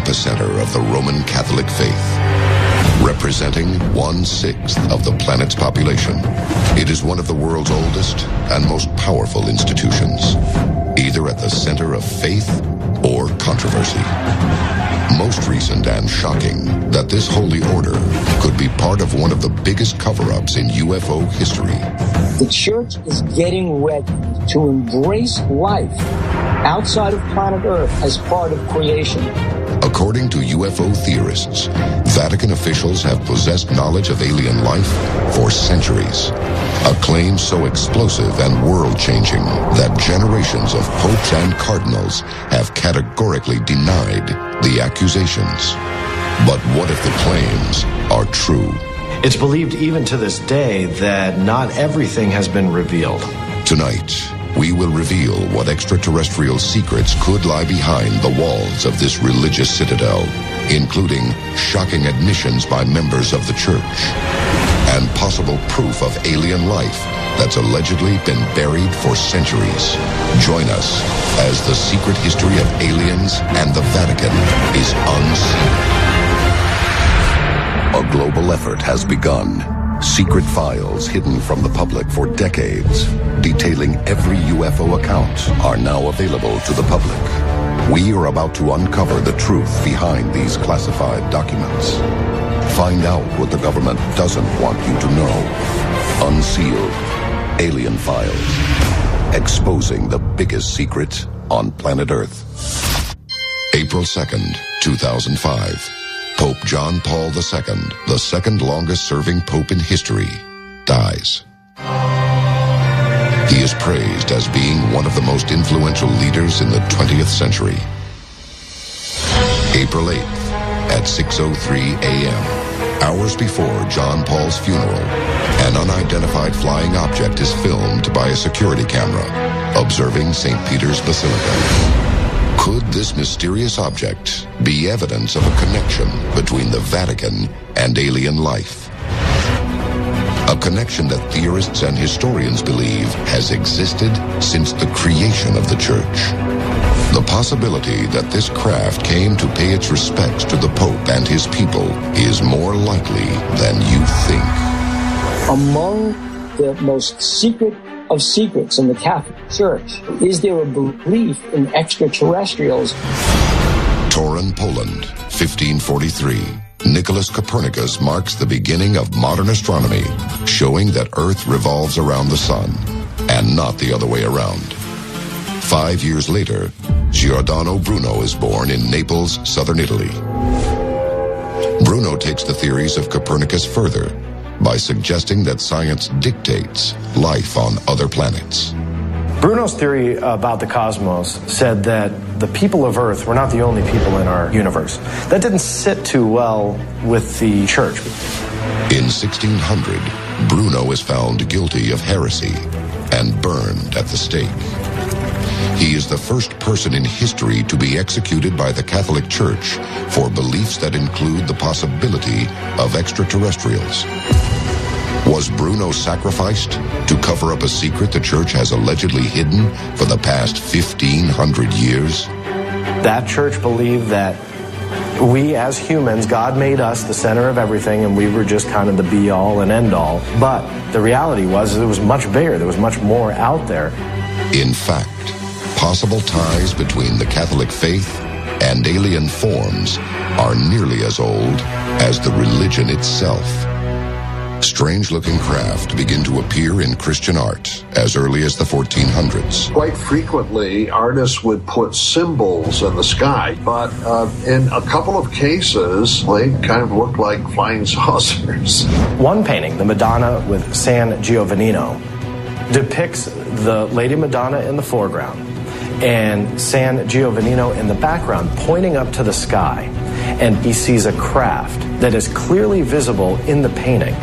epicenter of the Roman Catholic faith. Representing 1/6 of the planet's population, it is one of the world's oldest and most powerful institutions, either at the center of faith or controversy. Most recent and shocking that this holy order could be part of one of the biggest cover-ups in UFO history. The church is getting ready to embrace life outside of planet Earth as part of creation. According to UFO theorists, Vatican officials have possessed knowledge of alien life for centuries. A claim so explosive and world-changing that generations of popes and cardinals have categorically denied the accusations. But what if the claims are true? It's believed even to this day that not everything has been revealed. Tonight, we will reveal what extraterrestrial secrets could lie behind the walls of this religious citadel, including shocking admissions by members of the church and possible proof of alien life that's allegedly been buried for centuries. Join us as the secret history of aliens and the Vatican is unsealed. A global effort has begun. Secret files hidden from the public for decades, detailing every UFO account, are now available to the public. We are about to uncover the truth behind these classified documents. Find out what the government doesn't want you to know. Unsealed Alien Files. Exposing the biggest secret on planet Earth. April 2nd, 2005. Pope John Paul II, the second longest-serving pope in history, dies. He is praised as being one of the most influential leaders in the 20th century. April 8th, at 6:03 a.m., hours before John Paul's funeral, an unidentified flying object is filmed by a security camera, observing St. Peter's Basilica. Could this mysterious object be evidence of a connection between the Vatican and alien life? A connection that theorists and historians believe has existed since the creation of the church. The possibility that this craft came to pay its respects to the Pope and his people is more likely than you think. Among the most secret of secrets in the Catholic Church is there a belief in extraterrestrials. Turin, Poland, 1543. Nicholas Copernicus marks the beginning of modern astronomy, showing that Earth revolves around the sun, and not the other way around. 5 years later, Giordano Bruno is born in Naples, southern Italy. Bruno takes the theories of Copernicus further by suggesting that science dictates life on other planets. Bruno's theory about the cosmos said that the people of Earth were not the only people in our universe. That didn't sit too well with the church. In 1600, Bruno is found guilty of heresy and burned at the stake. He is the first person in history to be executed by the Catholic Church for beliefs that include the possibility of extraterrestrials. Was Bruno sacrificed to cover up a secret the church has allegedly hidden for the past 1,500 years? That church believed that we as humans, God made us the center of everything, and we were just kind of the be-all and end-all. But the reality was it was much bigger. There was much more out there. In fact, possible ties between the Catholic faith and alien forms are nearly as old as the religion itself. Strange-looking craft begin to appear in Christian art as early as the 1400s. Quite frequently, artists would put symbols in the sky, but in a couple of cases, they kind of look like flying saucers. One painting, the Madonna with San Giovannino, depicts the Lady Madonna in the foreground and San Giovannino in the background pointing up to the sky, and he sees a craft that is clearly visible in the painting.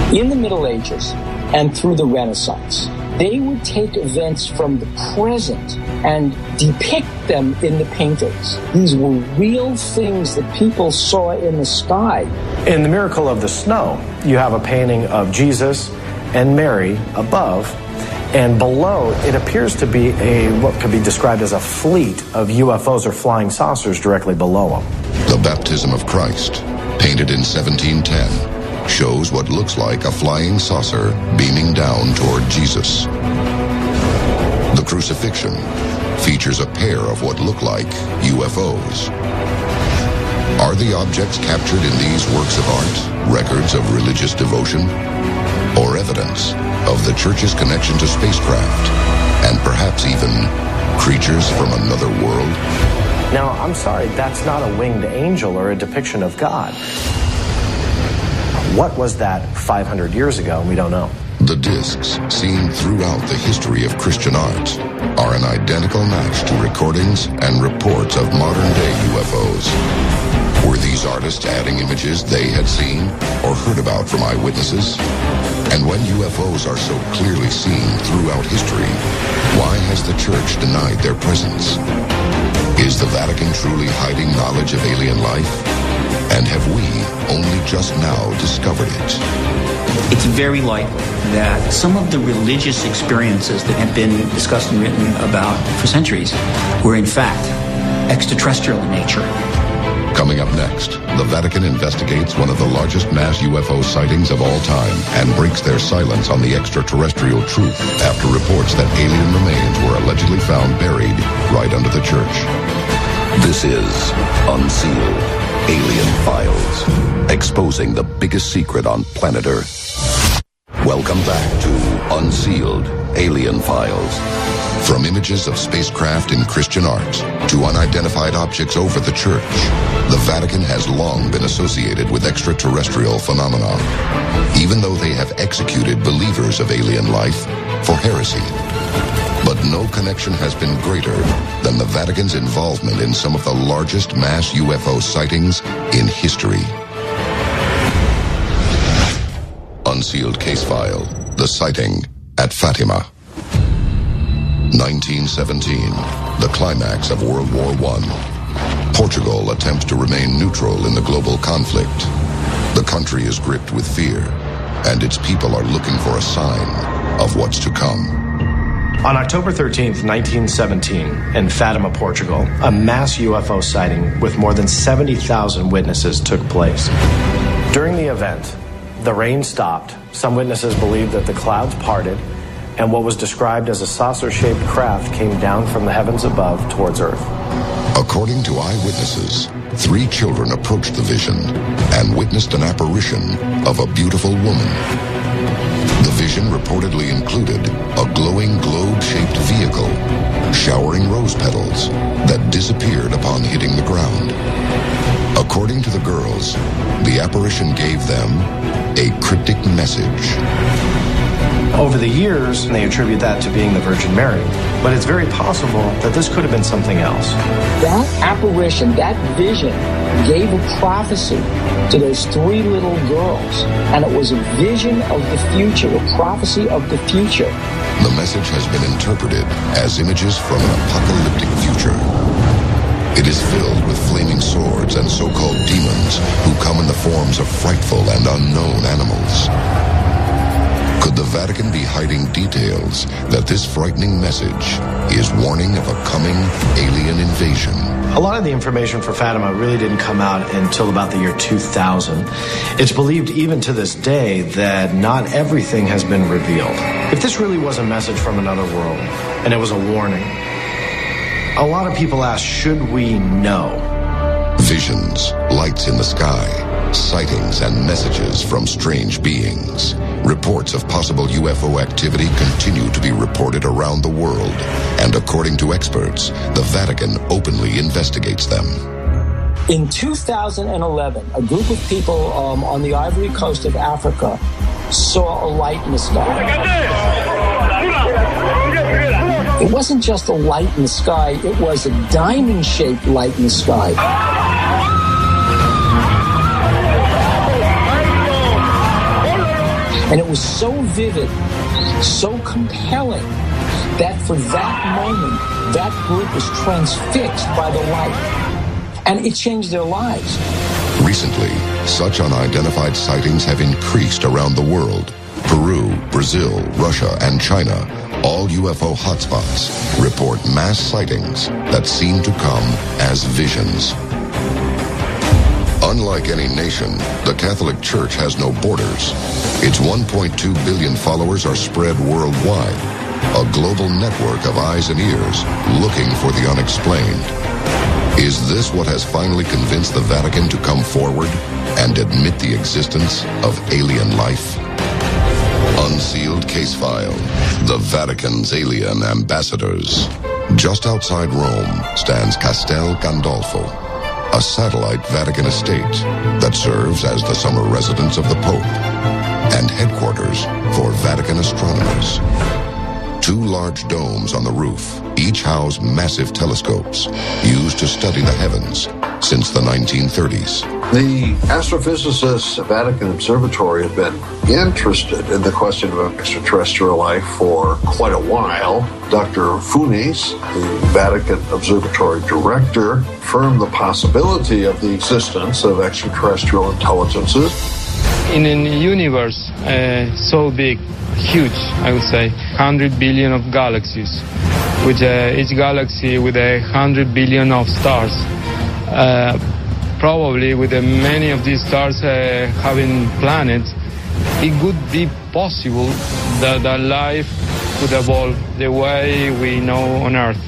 In the Middle Ages and through the Renaissance, they would take events from the present and depict them in the paintings. These were real things that people saw in the sky. In The Miracle of the Snow, you have a painting of Jesus and Mary above, And below, it appears to be what could be described as a fleet of UFOs or flying saucers directly below them. The baptism of Christ, painted in 1710, shows what looks like a flying saucer beaming down toward Jesus. The crucifixion features a pair of what look like UFOs. Are the objects captured in these works of art records of religious devotion, or evidence of the church's connection to spacecraft, and perhaps even creatures from another world? Now, I'm sorry, that's not a winged angel or a depiction of God. What was that 500 years ago? We don't know. The discs, seen throughout the history of Christian art, are an identical match to recordings and reports of modern-day UFOs. Were these artists adding images they had seen or heard about from eyewitnesses? And when UFOs are so clearly seen throughout history, why has the church denied their presence? Is the Vatican truly hiding knowledge of alien life? And have we only just now discovered it? It's very likely that some of the religious experiences that have been discussed and written about for centuries were in fact extraterrestrial in nature. Coming up next, the Vatican investigates one of the largest mass UFO sightings of all time and breaks their silence on the extraterrestrial truth after reports that alien remains were allegedly found buried right under the church. This is Unsealed Alien Files, exposing the biggest secret on planet Earth. Welcome back to Unsealed Alien Files. From images of spacecraft in Christian art to unidentified objects over the church, the Vatican has long been associated with extraterrestrial phenomena, even though they have executed believers of alien life for heresy. But no connection has been greater than the Vatican's involvement in some of the largest mass UFO sightings in history. Unsealed Case File, The Sighting at Fatima. 1917, the climax of World War I. Portugal attempts to remain neutral in the global conflict. The country is gripped with fear, and its people are looking for a sign of what's to come. On October 13th, 1917, in Fatima, Portugal, a mass UFO sighting with more than 70,000 witnesses took place. During the event, the rain stopped. Some witnesses believed that the clouds parted, and what was described as a saucer-shaped craft came down from the heavens above towards Earth. According to eyewitnesses, 3 children approached the vision and witnessed an apparition of a beautiful woman. The vision reportedly included a glowing globe-shaped vehicle showering rose petals that disappeared upon hitting the ground. According to the girls, the apparition gave them a cryptic message. Over the years, they attribute that to being the Virgin Mary, but it's very possible that this could have been something else. That apparition, that vision, gave a prophecy to those 3 little girls, and it was a vision of the future, a prophecy of the future. The message has been interpreted as images from an apocalyptic future. It is filled with flaming swords and so-called demons who come in the forms of frightful and unknown animals. Could the Vatican be hiding details that this frightening message is warning of a coming alien invasion? A lot of the information for Fatima really didn't come out until about the year 2000. It's believed even to this day that not everything has been revealed. If this really was a message from another world, and it was a warning, a lot of people ask, should we know? Visions, lights in the sky, sightings and messages from strange beings. Reports of possible UFO activity continue to be reported around the world, and according to experts, the Vatican openly investigates them. In 2011, a group of people on the Ivory Coast of Africa saw a light in the sky. It wasn't just a light in the sky, it was a diamond-shaped light in the sky. And it was so vivid, so compelling, that for that moment, that group was transfixed by the light. And it changed their lives. Recently, such unidentified sightings have increased around the world. Peru, Brazil, Russia, and China all UFO hotspots report mass sightings that seem to come as visions. Unlike any nation, the Catholic Church has no borders. Its 1.2 billion followers are spread worldwide, a global network of eyes and ears looking for the unexplained. Is this what has finally convinced the Vatican to come forward and admit the existence of alien life? Unsealed case file, the Vatican's alien ambassadors. Just outside Rome stands Castel Gandolfo, a satellite Vatican estate that serves as the summer residence of the Pope and headquarters for Vatican astronomers. Two large domes on the roof each house massive telescopes used to study the heavens since the 1930s. The astrophysicists at Vatican Observatory have been interested in the question of extraterrestrial life for quite a while. Dr. Funes, the Vatican Observatory director, affirmed the possibility of the existence of extraterrestrial intelligences. In a universe so big, huge, I would say, 100 billion of galaxies, with each galaxy with 100 billion of stars. Probably with many of these stars having planets, it could be possible that life could evolve the way we know on Earth.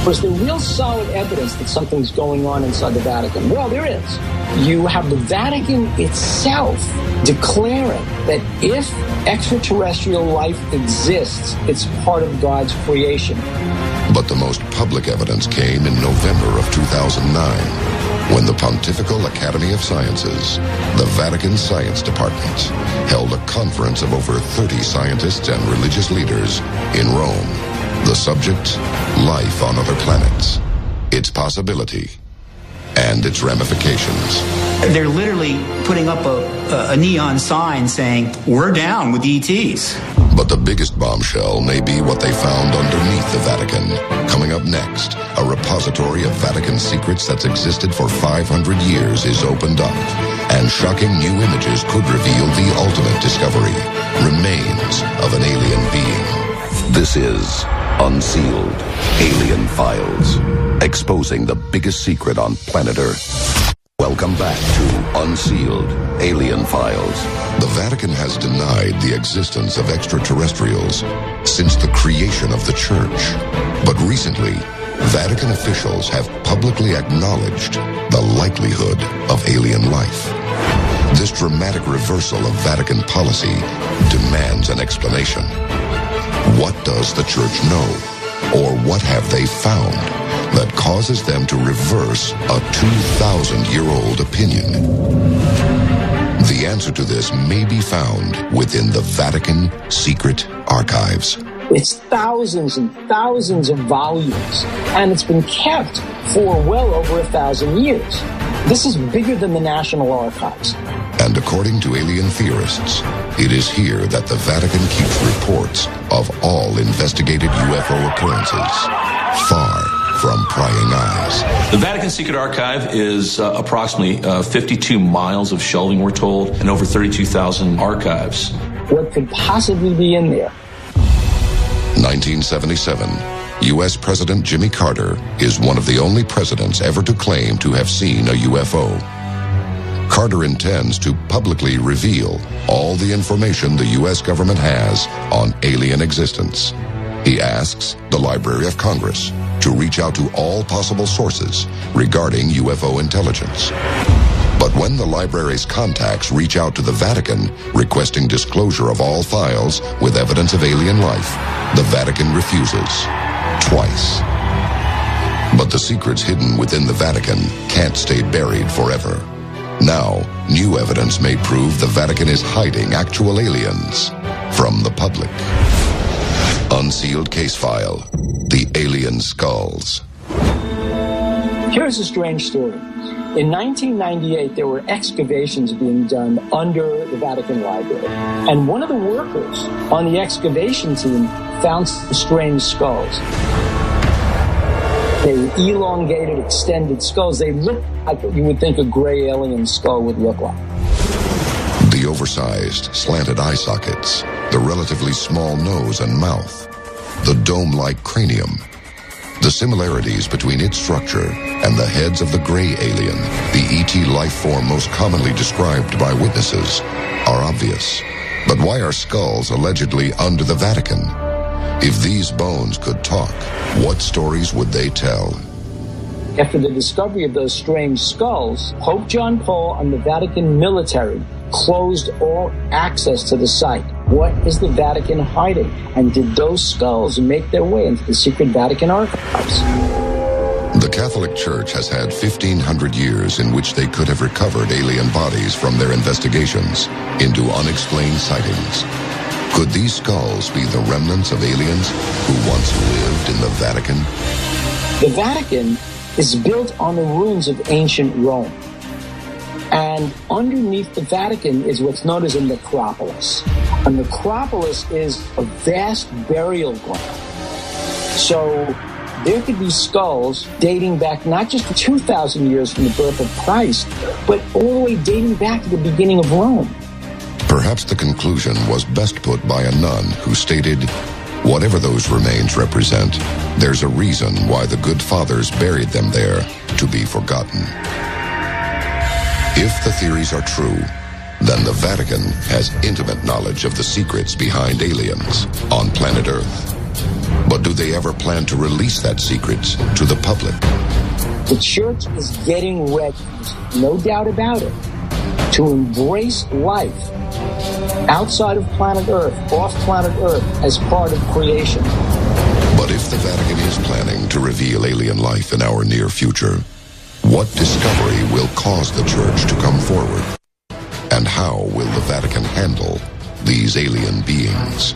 Was there real solid evidence that something's going on inside the Vatican? Well, there is. You have the Vatican itself declaring that if extraterrestrial life exists, it's part of God's creation. But the most public evidence came in November of 2009, when the Pontifical Academy of Sciences, the Vatican Science Department, held a conference of over 30 scientists and religious leaders in Rome. The subject, life on other planets, its possibility, and its ramifications. They're literally putting up a neon sign saying, "We're down with ETs." But the biggest bombshell may be what they found underneath the Vatican. Coming up next, a repository of Vatican secrets that's existed for 500 years is opened up, and shocking new images could reveal the ultimate discovery, remains of an alien being. This is Unsealed Alien Files, exposing the biggest secret on planet Earth. Welcome back to Unsealed Alien Files. The Vatican has denied the existence of extraterrestrials since the creation of the Church. But recently, Vatican officials have publicly acknowledged the likelihood of alien life. This dramatic reversal of Vatican policy demands an explanation. What does the Church know, or what have they found that causes them to reverse a 2,000-year-old opinion? The answer to this may be found within the Vatican secret archives. It's thousands and thousands of volumes, and it's been kept for well over 1,000 years. This is bigger than the National Archives. And according to alien theorists, it is here that the Vatican keeps reports of all investigated UFO occurrences, far from prying eyes. The Vatican Secret Archive is approximately 52 miles of shelving, we're told, and over 32,000 archives. What could possibly be in there? 1977, U.S. President Jimmy Carter is one of the only presidents ever to claim to have seen a UFO. Carter intends to publicly reveal all the information the U.S. government has on alien existence. He asks the Library of Congress to reach out to all possible sources regarding UFO intelligence. But when the library's contacts reach out to the Vatican requesting disclosure of all files with evidence of alien life, the Vatican refuses. Twice. But the secrets hidden within the Vatican can't stay buried forever. Now, new evidence may prove the Vatican is hiding actual aliens from the public. Unsealed case file, the alien skulls. Here's a strange story. In 1998, there were excavations being done under the Vatican Library. And one of the workers on the excavation team found some strange skulls. They were elongated, extended skulls. They looked like what you would think a gray alien skull would look like. The oversized, slanted eye sockets, the relatively small nose and mouth, the dome-like cranium. The similarities between its structure and the heads of the gray alien, the ET life form most commonly described by witnesses, are obvious. But why are skulls allegedly under the Vatican? If these bones could talk, what stories would they tell? After the discovery of those strange skulls, Pope John Paul and the Vatican military closed all access to the site. What is the Vatican hiding? And did those skulls make their way into the secret Vatican archives? The Catholic Church has had 1,500 years in which they could have recovered alien bodies from their investigations into unexplained sightings. Could these skulls be the remnants of aliens who once lived in the Vatican? The Vatican is built on the ruins of ancient Rome. And underneath the Vatican is what's known as a necropolis. A necropolis is a vast burial ground. So there could be skulls dating back not just 2,000 years from the birth of Christ, but all the way dating back to the beginning of Rome. Perhaps the conclusion was best put by a nun who stated, "Whatever those remains represent, there's a reason why the good fathers buried them there to be forgotten." If the theories are true, then the Vatican has intimate knowledge of the secrets behind aliens on planet Earth. But do they ever plan to release that secrets to the public? The church is getting ready, no doubt about it, to embrace life outside of planet Earth, off planet Earth, as part of creation. But if the Vatican is planning to reveal alien life in our near future, what discovery will cause the church to come forward? And how will the Vatican handle these alien beings?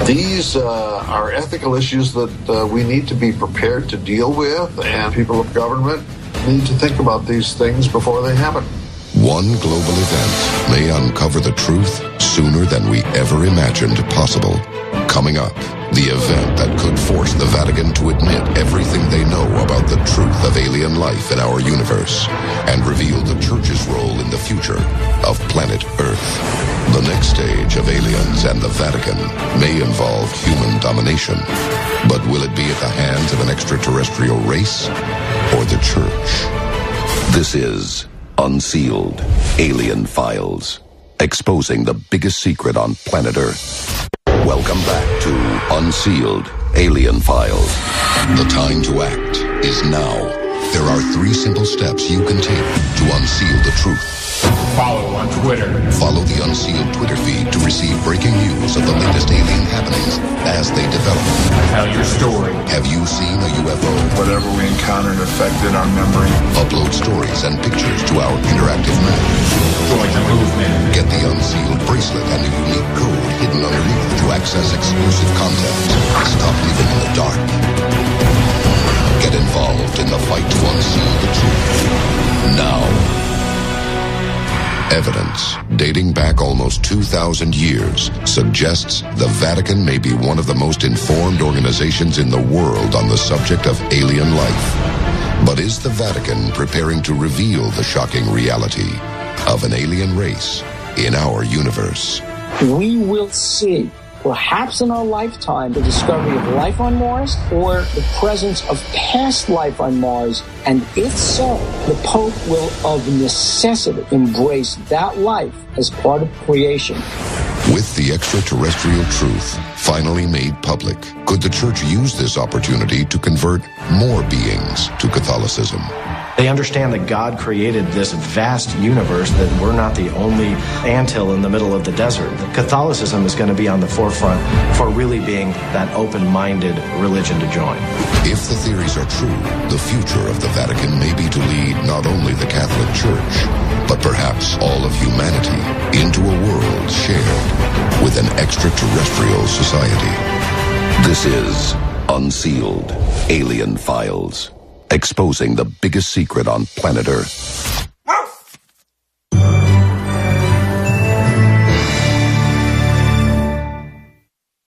These are ethical issues that we need to be prepared to deal with, and people of government need to think about these things before they happen. One global event may uncover the truth sooner than we ever imagined possible. Coming up, the event that could force the Vatican to admit everything they know about the truth of alien life in our universe and reveal the Church's role in the future of planet Earth. The next stage of aliens and the Vatican may involve human domination, but will it be at the hands of an extraterrestrial race or the Church? This is Unsealed Alien Files, exposing the biggest secret on planet Earth. Welcome back to Unsealed Alien Files. The time to act is now. There are 3 simple steps you can take to unseal the truth. Follow on Twitter. Follow the Unsealed Twitter feed to receive breaking news of the latest alien happenings as they develop. Tell your story. Have you seen a UFO? Whatever we encountered affected our memory. Upload stories and pictures to our interactive map. Join the movement. Get the Unsealed bracelet and a unique code hidden underneath to access exclusive content. Stop living in the dark. Get involved in the fight to unseal the truth. Now. Evidence dating back almost 2,000 years suggests the Vatican may be one of the most informed organizations in the world on the subject of alien life. But is the Vatican preparing to reveal the shocking reality of an alien race in our universe? We will see, perhaps in our lifetime, the discovery of life on Mars or the presence of past life on Mars. And if so, the Pope will of necessity embrace that life as part of creation. With the extraterrestrial truth finally made public, could the Church use this opportunity to convert more beings to Catholicism? They understand that God created this vast universe, that we're not the only anthill in the middle of the desert. Catholicism is going to be on the forefront for really being that open-minded religion to join. If the theories are true, the future of the Vatican may be to lead not only the Catholic Church, but perhaps all of humanity into a world shared with an extraterrestrial society. This is Unsealed Alien Files, exposing the biggest secret on planet Earth.